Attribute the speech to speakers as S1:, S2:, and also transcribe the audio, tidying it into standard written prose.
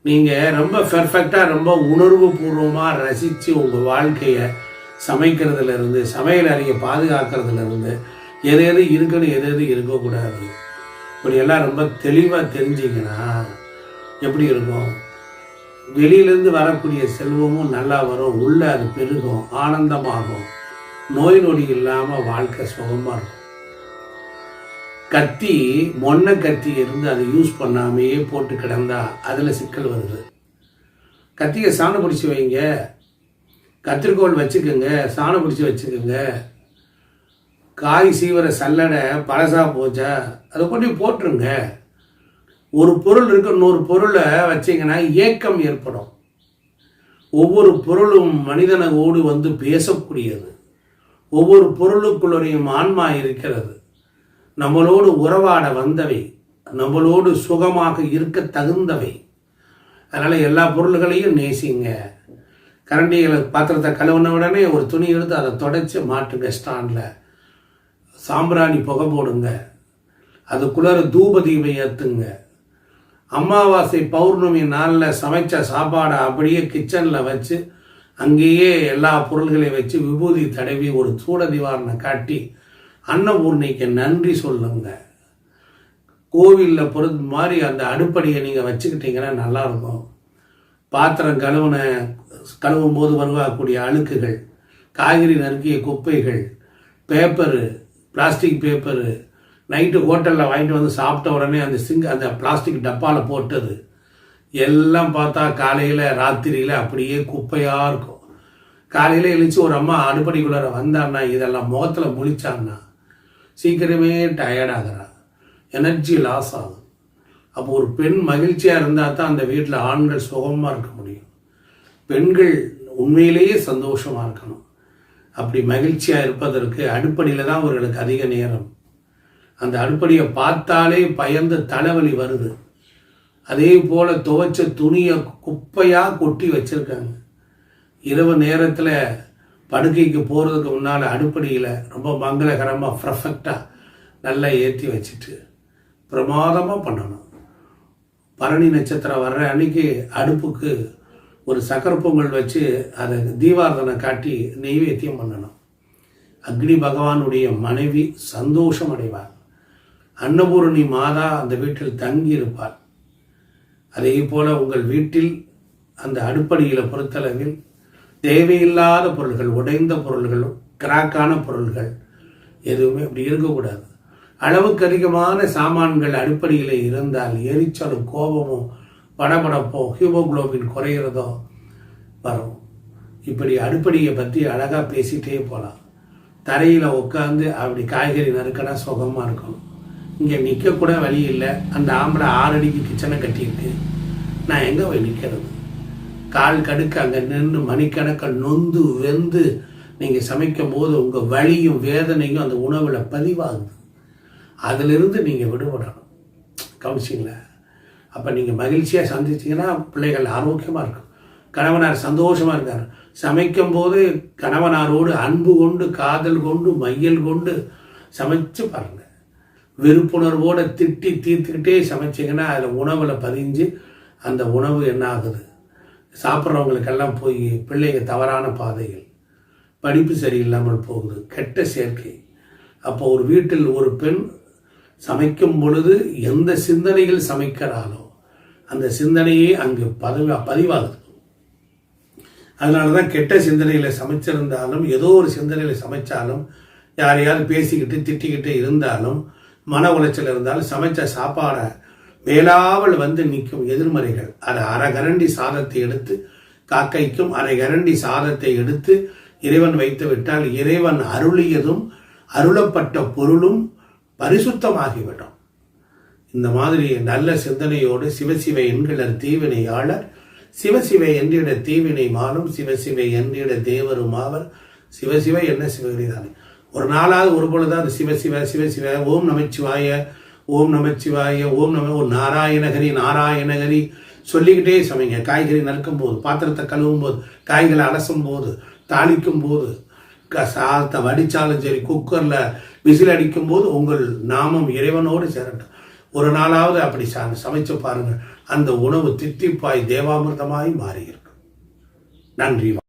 S1: நீங்கள் ரொம்ப பெர்ஃபெக்டாக ரொம்ப உணர்வு பூர்வமாக ரசித்து உங்கள் வாழ்க்கையை சமைக்கிறதுலேருந்து சமையல் அறையை பாதுகாக்கிறதுலேருந்து எது எது இருக்கணும் எது எது இருக்கக்கூடாது இப்படியெல்லாம் ரொம்ப தெளிவாக தெரிஞ்சிங்கன்னா எப்படி இருக்கும்? வெளியிலேருந்து வரக்கூடிய செல்வமும் நல்லா வரும், உள்ளே அது பெருகும், ஆனந்தமாகும், நோய் நொடி இல்லாமல் வாழ்க்கை சுகமாக இருக்கும். கத்தி மொன்ன கத்தி இருந்து அதை யூஸ் பண்ணாமையே போட்டு கிடந்தா அதில் சிக்கல் வருது. கத்தியை சாணம் பிடிச்சி வைங்க, கத்திரிக்கோள் வச்சுக்கோங்க, சாணம் பிடிச்சி வச்சுக்கோங்க. காய் சீவர சல்லடை பழசா போச்சா அதை கொண்டு போட்டுருங்க. ஒரு பொருள் இருக்கு, இன்னொரு பொருளை வச்சிங்கன்னா ஏக்கம் ஏற்படும். ஒவ்வொரு பொருளும் மனிதனோடு வந்து பேசக்கூடியது. ஒவ்வொரு பொருளுக்குள்ளரையும் ஆன்மா இருக்கிறது. நம்மளோடு உறவாட வந்தவை, நம்மளோடு சுகமாக இருக்க தகுந்தவை. அதனால் எல்லா பொருள்களையும் நேசிங்க. கரண்டிகளை பாத்திரத்தை கழுவுன உடனே ஒரு துணி எடுத்து அதை தொடச்சி மாட்டுங்க. ஸ்டாண்டில் சாம்பிராணி புகை போடுங்க, அதுக்குள்ளார தூப தீபம் ஏற்றுங்க. அமாவாசை பௌர்ணமி நாளில் சமைச்ச சாப்பாடை அப்படியே கிச்சனில் வச்சு அங்கேயே எல்லா பொருள்களையும் வச்சு விபூதி தடவி ஒரு சூட நிவாரணை காட்டி அன்னபூர்ணிக்கு நன்றி சொல்லுங்க. கோவிலில் பொறுத்த மாதிரி அந்த அடுப்படியை நீங்கள் வச்சுக்கிட்டீங்கன்னா நல்லாயிருக்கும். பாத்திரம் கழுவும் போது வருவாக்கூடிய அழுக்குகள், காய்கறி நறுக்கிய குப்பைகள், பேப்பரு, பிளாஸ்டிக் பேப்பரு, நைட்டு ஹோட்டலில் வாங்கிட்டு வந்து சாப்பிட்ட உடனே அந்த பிளாஸ்டிக் டப்பாவில் போட்டது எல்லாம் பார்த்தா காலையில் ராத்திரியில் அப்படியே குப்பையாக இருக்கும். காலையில் எழுச்சி ஒரு அம்மா அடுப்படிக்குள்ளார வந்தான்னா இதெல்லாம் முகத்தில் முழிச்சான்னா சீக்கிரமே டயர்டாகிறா, எனர்ஜி லாஸ் ஆகும். அப்போ ஒரு பெண் மகிழ்ச்சியாக இருந்தால் தான் அந்த வீட்டில் ஆண்கள் சுகமாக இருக்க முடியும். பெண்கள் உண்மையிலேயே சந்தோஷமாக இருக்கணும். அப்படி மகிழ்ச்சியாக இருப்பதற்கு அடுப்படியில் தான் அவர்களுக்கு அதிக நேரம். அந்த அடுப்படியை பார்த்தாலே பயந்து தலைவலி வருது. அதே போல் துவைச்ச துணியை குப்பையாக கொட்டி வச்சுருக்காங்க. இரவு நேரத்தில் படுக்கைக்கு போகிறதுக்கு முன்னால் அடுப்படியில் ரொம்ப மங்களகரமாக பர்ஃபெக்டாக நல்லா ஏற்றி வச்சுட்டு பிரமாதமாக பண்ணணும். பரணி நட்சத்திரம் வர்ற அன்னைக்கு அடுப்புக்கு ஒரு சக்கரை பொங்கல் வச்சு அதை தீபாரதனை காட்டி நெய்வேத்தியம் பண்ணணும். அக்னி பகவானுடைய மனைவி சந்தோஷம் அடைவார். அன்னபூரணி மாதா அந்த வீட்டில் தங்கி இருப்பார். அதே போல் உங்கள் வீட்டில் அந்த அடுப்படியில் பொறுத்தளவில் தேவையில்லாத பொருள்கள், உடைந்த பொருள்கள், கிராக்கான பொருள்கள் எதுவுமே அப்படி இருக்கக்கூடாது. அளவுக்கு அதிகமான சாமான்கள் அடுப்படியில் இருந்தால் எரிச்சலும் கோபமும் படபடப்போ ஹீமோகுளோபின் குறைகிறதோ வரும். இப்படி அடுப்படியை பற்றி அழகாக பேசிகிட்டே போகலாம். தரையில் உட்காந்து அப்படி காய்கறி நறுக்கனா சுகமாக இருக்கும். இங்கே நிற்கக்கூட வழி இல்லை. அந்த ஆம்பளை 6 அடிக்கு கிச்சனை கட்டிட்டு நான் எங்கே போய் நிற்கிறது? கால் கடுக்க அங்கே நின்று மணிக்கணக்கில் நொந்து வெந்து நீங்கள் சமைக்கும் போது உங்கள் வலியும் வேதனையும் அந்த உணவில் பதிவாகுது. அதிலிருந்து நீங்கள் விடுபடணும். கவனிச்சிங்களா? அப்போ நீங்கள் மகிழ்ச்சியாக சந்திச்சிங்கன்னா பிள்ளைகள் ஆரோக்கியமாக இருக்கும். கணவனார் சந்தோஷமாக இருக்கார். சமைக்கும் போது கணவனாரோடு அன்பு கொண்டு, காதல் கொண்டு, மையல் கொண்டு சமைச்சு பாருங்கள். வெறுப்புணர்வோடு திட்டி தீர்த்துக்கிட்டே சமைச்சிங்கன்னா அதில் உணவில் பதிஞ்சு அந்த உணவு என்ன ஆகுது? சாப்பிட்றவங்களுக்கெல்லாம் போய் பிள்ளைங்க தவறான பாதைகள், படிப்பு சரியில்லாமல் போகுது, கெட்ட சேர்க்கை. அப்போ ஒரு வீட்டில் ஒரு பெண் சமைக்கும் பொழுது எந்த சிந்தனையில் சமைக்கிறாளோ அந்த சிந்தனையே அங்கு பதிவாகுது. அதனால தான் கெட்ட சிந்தனையில் சமைச்சிருந்தாலும், ஏதோ ஒரு சிந்தனையில் சமைச்சாலும், யாரையாவது பேசிக்கிட்டு திட்டிக்கிட்டு இருந்தாலும், மன உளைச்சல் இருந்தாலும் சமைச்ச சாப்பாடை மேலாவல் வந்து நிற்கும் எதிர்மறைகள். அதை அரை கரண்டி சாதத்தை எடுத்து காக்கைக்கும் அரை கரண்டி சாதத்தை எடுத்து இறைவன் வைத்து விட்டால் இறைவன் அருளியதும் அருளப்பட்ட பொருளும் பரிசுத்தமாகிவிடும். இந்த மாதிரி நல்ல சிந்தனையோடு சிவசிவ என்கிற தீவினையாளர், சிவசிவ என்றிட தீவினை மாலும், சிவசிவ என்றிட தேவரும் ஆவர். சிவசிவ என்ன சிவகிரிதானே. ஒரு நாளாவது ஒரு பொழுதாவது சிவசிவ சிவசிவ ஓம் நமச்சிவாய ஓம் நமச்சிவாய ஓம் நம ஒரு நாராயணகரி நாராயணகரி சொல்லிக்கிட்டே சமைங்க. காய்கறி நறுக்கும் போது, பாத்திரத்தை கழுவும் போது, காய்களை அலசும் போது, தாளிக்கும் போது, சாதத்தை வடித்தாலும் சரி, குக்கரில் விசில் அடிக்கும் போது உங்கள் நாமம் இறைவனோடு சேரட்டும். ஒரு நாளாவது அப்படி சமைச்சு பாருங்கள். அந்த உணவு தித்திப்பாய் தேவாமிர்தமாய் மாறியிருக்கும். நன்றி.